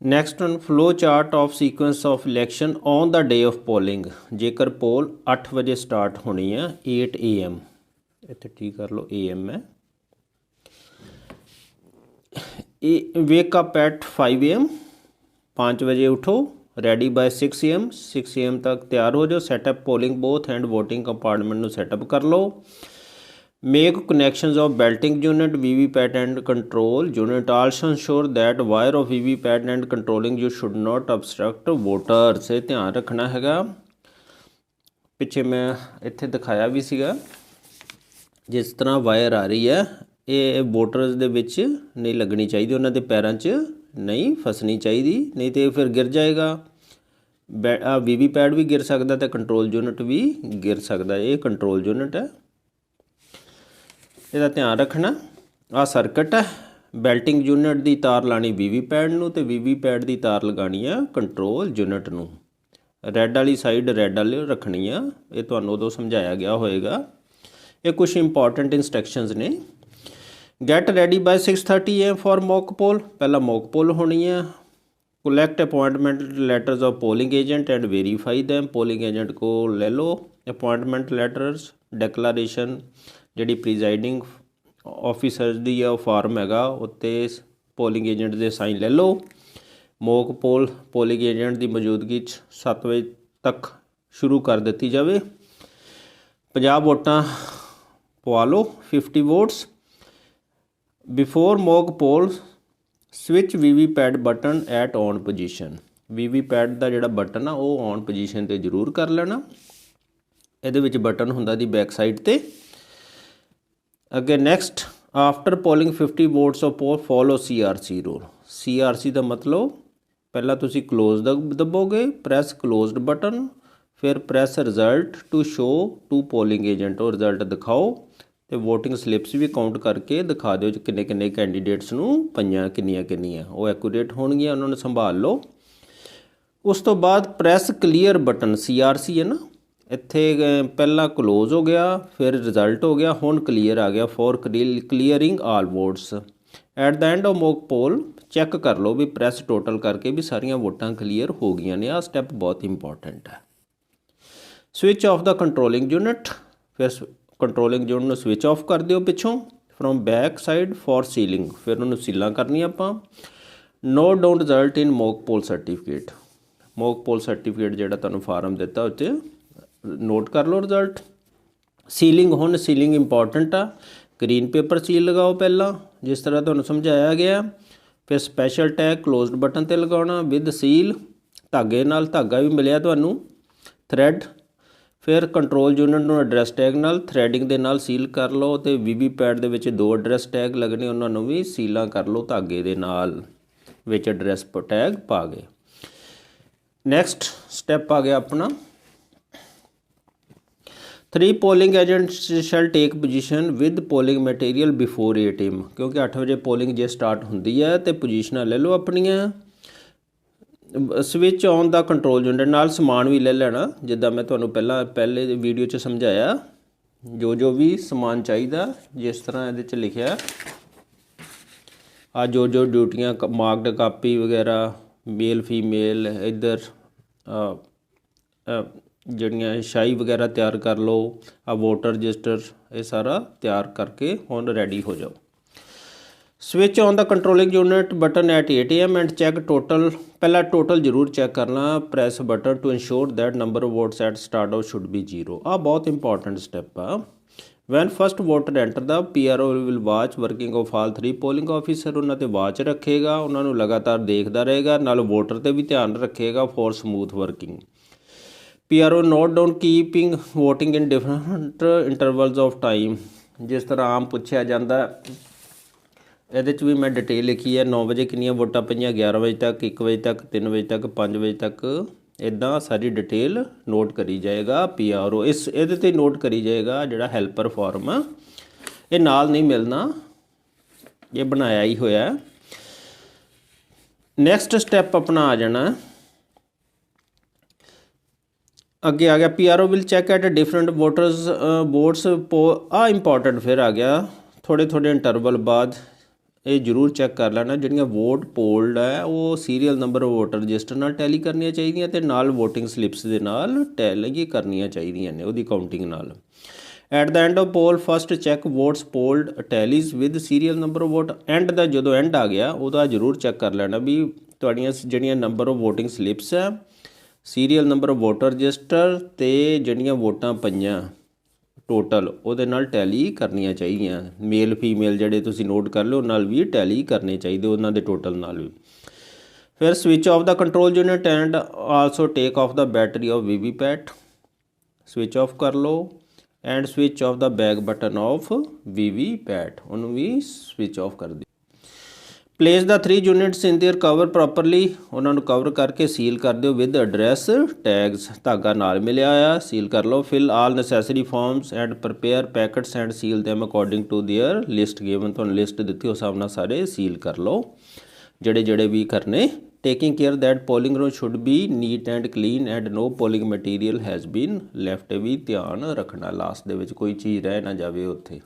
Next one flow chart of sequence of election on the day of polling. ਜੇਕਰ ਪੋਲ 8 ਵਜੇ start ਹੋਣੀ ਆ 8 AM, ਇੱਥੇ ਠੀਕ ਕਰ ਲਓ AM ਹੈ। ਵੇਕ ਅਪ ਐਟ 5 AM, 5 ਵਜੇ ਉਠੋ। ਰੈਡੀ ਬਾय 6 AM, 6 AM ਤੱਕ ਤਿਆਰ ਹੋ ਜਾਓ। Setup polling booth and voting compartment ਨੂੰ ਸੈਟਅਪ ਕਰ ਲਓ। Make connections of belting unit, VVPAT and control unit. Also ensure that wire of VVPAT and controlling you should not obstruct voters। ਇਹ ਧਿਆਨ ਰੱਖਣਾ ਹੈਗਾ। ਪਿੱਛੇ ਮੈਂ ਇੱਥੇ ਦਿਖਾਇਆ ਵੀ ਸੀਗਾ, ਜਿਸ ਤਰ੍ਹਾਂ ਵਾਇਰ ਆ ਰਹੀ ਹੈ ਇਹ ਵੋਟਰਸ ਦੇ ਵਿੱਚ ਨਹੀਂ ਲੱਗਣੀ ਚਾਹੀਦੀ, ਉਹਨਾਂ ਦੇ ਪੈਰਾਂ 'ਚ ਨਹੀਂ ਫਸਣੀ ਚਾਹੀਦੀ, ਨਹੀਂ ਤਾਂ ਫਿਰ ਗਿਰ ਜਾਏਗਾ। VVPAT ਵੀ ਗਿਰ ਸਕਦਾ ਅਤੇ ਕੰਟਰੋਲ ਯੂਨਿਟ ਵੀ ਗਿਰ ਸਕਦਾ। ਇਹ ਕੰਟਰੋਲ ਯੂਨਿਟ ਹੈ, ਇਹਦਾ ਧਿਆਨ ਰੱਖਣਾ। ਆਹ ਸਰਕਟ ਹੈ, ਬੈਲਟਿੰਗ ਯੂਨਿਟ ਦੀ ਤਾਰ ਲਾਣੀ VVPAT ਨੂੰ ਅਤੇ VVPAT ਦੀ ਤਾਰ ਲਗਾਉਣੀ ਆ ਕੰਟਰੋਲ ਯੂਨਿਟ ਨੂੰ। ਰੈੱਡ ਵਾਲੀ ਸਾਈਡ ਰੈੱਡ ਵਾਲੀ ਰੱਖਣੀ ਆ, ਇਹ ਤੁਹਾਨੂੰ ਉਦੋਂ ਸਮਝਾਇਆ ਗਿਆ ਹੋਏਗਾ। ਇਹ ਕੁਛ ਇੰਪੋਰਟੈਂਟ ਇੰਸਟਰਕਸ਼ਨਸ ਨੇ। Get ready by 6:30 AM for mock poll. ਪਹਿਲਾਂ ਮੌਕ ਪੋਲ ਹੋਣੀ ਆ। Collect appointment letters of polling agent and verify them. Polling agent ਕੋਲ ਲੈ ਲਓ ਅਪੁਆਇੰਟਮੈਂਟ ਲੈਟਰਸ। ਡੈਕਲਾਰੇਸ਼ਨ ਜਿਹੜੀ ਪ੍ਰੀਜ਼ਾਈਡਿੰਗ ਆਫਿਸਰ ਦੀ ਆ ਉਹ ਫਾਰਮ ਹੈਗਾ, ਉੱਤੇ ਪੋਲਿੰਗ ਏਜੰਟ ਦੇ ਸਾਈਨ ਲੈ ਲਓ। ਮੌਕ ਪੋਲ ਪੋਲਿੰਗ ਏਜੰਟ ਦੀ ਮੌਜੂਦਗੀ 'ਚ 7 ਵਜੇ ਤੱਕ ਸ਼ੁਰੂ ਕਰ ਦਿੱਤੀ ਜਾਵੇ। 50 ਵੋਟਾਂ ਪਵਾ ਲਓ, 50 votes. Before mock poll switch VVPAT button at on position. VVPAT ਦਾ ਜਿਹੜਾ ਬਟਨ ਆ ਉਹ ਔਨ ਪੋਜੀਸ਼ਨ 'ਤੇ ਜ਼ਰੂਰ ਕਰ ਲੈਣਾ। ਇਹਦੇ ਵਿੱਚ ਬਟਨ ਹੁੰਦਾ ਦੀ ਬੈਕ ਸਾਈਡ 'ਤੇ। ਅੱਗੇ next, after polling 50 votes of poll follow CRC rule. CRC ਦਾ ਮਤਲਬ ਪਹਿਲਾਂ ਤੁਸੀਂ ਕਲੋਜ਼ ਦੱਬੋਗੇ, ਪ੍ਰੈਸ ਕਲੋਜ਼ਡ ਬਟਨ, ਫਿਰ press result to show to polling agent. ਉਹ ਰਿਜ਼ਲਟ ਦਿਖਾਓ ਅਤੇ ਵੋਟਿੰਗ ਸਲਿੱਪਸ ਵੀ ਕਾਊਂਟ ਕਰਕੇ ਦਿਖਾ ਦਿਓ ਕਿੰਨੇ ਕਿੰਨੇ ਕੈਂਡੀਡੇਟਸ ਨੂੰ ਪਈਆਂ, ਕਿੰਨੀਆਂ ਕਿੰਨੀਆਂ। ਉਹ ਐਕੂਰੇਟ ਹੋਣਗੀਆਂ, ਉਹਨਾਂ ਨੂੰ ਸੰਭਾਲ ਲਓ। ਉਸ ਤੋਂ ਬਾਅਦ ਪ੍ਰੈਸ ਕਲੀਅਰ ਬਟਨ। CRC ਹੈ ਨਾ, ਇੱਥੇ ਪਹਿਲਾਂ ਕਲੋਜ਼ ਹੋ ਗਿਆ, ਫਿਰ ਰਿਜ਼ਲਟ ਹੋ ਗਿਆ, ਹੁਣ ਕਲੀਅਰ ਆ ਗਿਆ। For clearing all votes. At the end of mock poll check ਕਰ ਲਓ ਵੀ ਪ੍ਰੈਸ ਟੋਟਲ ਕਰਕੇ ਵੀ ਸਾਰੀਆਂ ਵੋਟਾਂ ਕਲੀਅਰ ਹੋ ਗਈਆਂ ਨੇ। ਆਹ ਸਟੈਪ ਬਹੁਤ ਇੰਪੋਰਟੈਂਟ ਹੈ। Switch off the controlling unit. ਫਿਰ ਕੰਟਰੋਲਿੰਗ ਯੂਨਿਟ ਨੂੰ ਸਵਿਚ ਆਫ ਕਰ ਦਿਓ ਪਿੱਛੋਂ। From back side for sealing, ਫਿਰ ਉਹਨੂੰ ਸੀਲਾਂ ਕਰਨੀਆਂ ਆਪਾਂ। Note down result in mock poll certificate. Mock poll certificate ਜਿਹੜਾ ਤੁਹਾਨੂੰ ਫਾਰਮ ਦਿੱਤਾ ਉੱਤੇ ਨੋਟ ਕਰ ਲਓ ਰਿਜ਼ਲਟ। ਸੀਲਿੰਗ, ਹੁਣ ਸੀਲਿੰਗ ਇੰਪੋਰਟੈਂਟ ਆ। ਗਰੀਨ ਪੇਪਰ ਸੀਲ ਲਗਾਓ ਪਹਿਲਾਂ, ਜਿਸ ਤਰ੍ਹਾਂ ਤੁਹਾਨੂੰ ਸਮਝਾਇਆ ਗਿਆ। ਫਿਰ ਸਪੈਸ਼ਲ ਟੈਗ ਕਲੋਜ਼ਡ ਬਟਨ 'ਤੇ ਲਗਾਉਣਾ ਵਿਦ ਸੀਲ, ਧਾਗੇ ਨਾਲ। ਧਾਗਾ ਵੀ ਮਿਲਿਆ ਤੁਹਾਨੂੰ, ਥਰੈਡ। ਫਿਰ ਕੰਟਰੋਲ ਯੂਨਿਟ ਨੂੰ ਐਡਰੈਸ ਟੈਗ ਨਾਲ ਥਰੈਡਿੰਗ ਦੇ ਨਾਲ ਸੀਲ ਕਰ ਲਓ। ਅਤੇ VVPAT ਦੇ ਵਿੱਚ 2 ਐਡਰੈਸ ਟੈਗ ਲੱਗਣੇ, ਉਹਨਾਂ ਨੂੰ ਵੀ ਸੀਲਾਂ ਕਰ ਲਓ ਧਾਗੇ ਦੇ ਨਾਲ, ਵਿੱਚ ਐਡਰੈਸ ਟੈਗ ਪਾ ਗਏ। ਨੈਕਸਟ ਸਟੈਪ ਆ ਗਿਆ ਆਪਣਾ 3 polling agent shell take position with polling material before 8 AM। ਕਿਉਂਕਿ 8 ਵਜੇ ਪੋਲਿੰਗ ਜੇ ਸਟਾਰਟ ਹੁੰਦੀ ਹੈ ਅਤੇ ਪੋਜੀਸ਼ਨਾਂ ਲੈ ਲਓ ਆਪਣੀਆਂ। Switch on the control unit, ਨਾਲ ਸਮਾਨ ਵੀ ਲੈ ਲੈਣਾ, ਜਿੱਦਾਂ ਮੈਂ ਤੁਹਾਨੂੰ ਪਹਿਲੇ ਵੀਡੀਓ 'ਚ ਸਮਝਾਇਆ। ਜੋ ਵੀ ਸਮਾਨ ਚਾਹੀਦਾ, ਜਿਸ ਤਰ੍ਹਾਂ ਇਹਦੇ 'ਚ ਲਿਖਿਆ ਆ, ਜੋ ਡਿਊਟੀਆਂ ਮਾਰਕਡ ਕਾਪੀ ਵਗੈਰਾ, ਮੇਲ ਫੀਮੇਲ, ਇੱਧਰ ਜਿਹੜੀਆਂ ਸ਼ਾਈ ਵਗੈਰਾ ਤਿਆਰ ਕਰ ਲਓ। ਆ ਵੋਟਰ ਰਜਿਸਟਰ, ਇਹ ਸਾਰਾ ਤਿਆਰ ਕਰਕੇ ਹੁਣ ਰੈਡੀ ਹੋ ਜਾਓ। Switch on the controlling unit button at 8 AM and check total. ਪਹਿਲਾਂ ਟੋਟਲ ਜ਼ਰੂਰ ਚੈੱਕ ਕਰਨਾ। Press button to ensure that number of votes at start out should be 0। ਆਹ ਬਹੁਤ ਇੰਪੋਰਟੈਂਟ ਸਟੈਪ ਆ। When first voter enter the PRO will watch working of all 3 polling officer. ਉਹਨਾਂ 'ਤੇ watch ਰੱਖੇਗਾ, ਉਹਨਾਂ ਨੂੰ ਲਗਾਤਾਰ ਦੇਖਦਾ ਰਹੇਗਾ, ਨਾਲ ਵੋਟਰ 'ਤੇ ਵੀ ਧਿਆਨ ਰੱਖੇਗਾ for smooth working. PRO note down keeping voting in different intervals of time. ਜਿਸ ਤਰ੍ਹਾਂ ਆਮ ਪੁੱਛਿਆ ਜਾਂਦਾ, ਇਹਦੇ 'ਚ ਵੀ ਮੈਂ ਡਿਟੇਲ ਲਿਖੀ ਹੈ। 9 ਵਜੇ ਕਿੰਨੀਆਂ ਵੋਟਾਂ ਪਈਆਂ, 11 ਵਜੇ ਤੱਕ, 1 ਵਜੇ ਤੱਕ, 3 ਵਜੇ ਤੱਕ, 5 ਵਜੇ ਤੱਕ। ਇੱਦਾਂ ਸਾਰੀ ਡਿਟੇਲ ਨੋਟ ਕਰੀ ਜਾਏਗਾ PRO। ਇਹਦੇ 'ਤੇ ਨੋਟ ਕਰੀ ਜਾਏਗਾ। ਜਿਹੜਾ ਹੈਲਪਰ ਫਾਰਮ ਆ ਇਹ ਨਾਲ ਨਹੀਂ ਮਿਲਣਾ, ਇਹ ਬਣਾਇਆ ਹੀ ਹੋਇਆ। ਨੈਕਸਟ ਸਟੈਪ ਆਪਣਾ ਆ ਜਾਣਾ, ਅੱਗੇ ਆ ਗਿਆ PRO will check at different votes. ਆ ਇੰਪੋਰਟੈਂਟ ਫਿਰ ਆ ਗਿਆ, ਥੋੜ੍ਹੇ ਇੰਟਰਵਲ ਬਾਅਦ ਇਹ ਜ਼ਰੂਰ ਚੈੱਕ ਕਰ ਲੈਣਾ ਜਿਹੜੀਆਂ ਵੋਟ ਪੋਲਡ ਹੈ ਉਹ ਸੀਰੀਅਲ ਨੰਬਰ ਵੋਟਰ ਰਜਿਸਟਰ ਨਾਲ ਟੈਲੀ ਕਰਨੀਆਂ ਚਾਹੀਦੀਆਂ ਤੇ ਨਾਲ ਵੋਟਿੰਗ ਸਲਿੱਪਸ ਦੇ ਨਾਲ ਟੈਲੀ ਕਰਨੀਆਂ ਚਾਹੀਦੀਆਂ ਨੇ ਉਹਦੀ ਕਾਊਂਟਿੰਗ ਨਾਲ। At the end of poll first check votes polled tallies with serial number of vote. And the ਜਦੋਂ ਐਂਡ ਆ ਗਿਆ ਉਹਦਾ ਜ਼ਰੂਰ ਚੈੱਕ ਕਰ ਲੈਣਾ ਵੀ ਤੁਹਾਡੀਆਂ ਜਿਹੜੀਆਂ ਨੰਬਰ ਆਫ ਵੋਟਿੰਗ ਸਲਿੱਪਸ ਹੈ, serial number of voter register ਤੇ ਜਿਹੜੀਆਂ ਵੋਟਾਂ ਪਈਆਂ ਟੋਟਲ ਉਹਦੇ ਨਾਲ ਟੈਲੀ ਕਰਨੀਆਂ ਚਾਹੀਦੀਆਂ। ਮੇਲ ਫੀਮੇਲ ਜਿਹੜੇ ਤੁਸੀਂ ਨੋਟ ਕਰ ਲਿਓ ਨਾਲ ਵੀ ਟੈਲੀ ਕਰਨੇ ਚਾਹੀਦੇ ਉਹਨਾਂ ਦੇ ਟੋਟਲ ਨਾਲ ਵੀ। ਫਿਰ switch off the control unit and also take off the battery of VVPAT. Switch off ਕਰ ਲਓ and switch off the back button of VVPAT, ਉਹਨੂੰ ਵੀ ਸਵਿਚ ਆਫ ਕਰ ਦਿਓ। Place the 3 units in there cover properly, ਉਹਨਾਂ ਨੂੰ cover ਕਰਕੇ ਸੀਲ ਕਰ ਦਿਓ ਵਿਦ ਐਡਰੈਸ ਟੈਗਸ, ਧਾਗਾ ਨਾਲ ਮਿਲਿਆ ਆ, ਸੀਲ ਕਰ ਲਓ। Fill all necessary forms and prepare packets and seal them according to their list given, ਤੁਹਾਨੂੰ ਲਿਸਟ ਦਿੱਤੀ ਉਸ ਹਿਸਾਬ ਨਾਲ ਸਾਰੇ ਸੀਲ ਕਰ ਲਓ ਜਿਹੜੇ ਵੀ ਕਰਨੇ। Taking care that polling room should be neat and clean and no polling material has been left, ਵੀ ਧਿਆਨ ਰੱਖਣਾ ਲਾਸਟ ਦੇ ਵਿੱਚ ਕੋਈ ਚੀਜ਼ ਰਹਿ ਨਾ ਜਾਵੇ ਉੱਥੇ।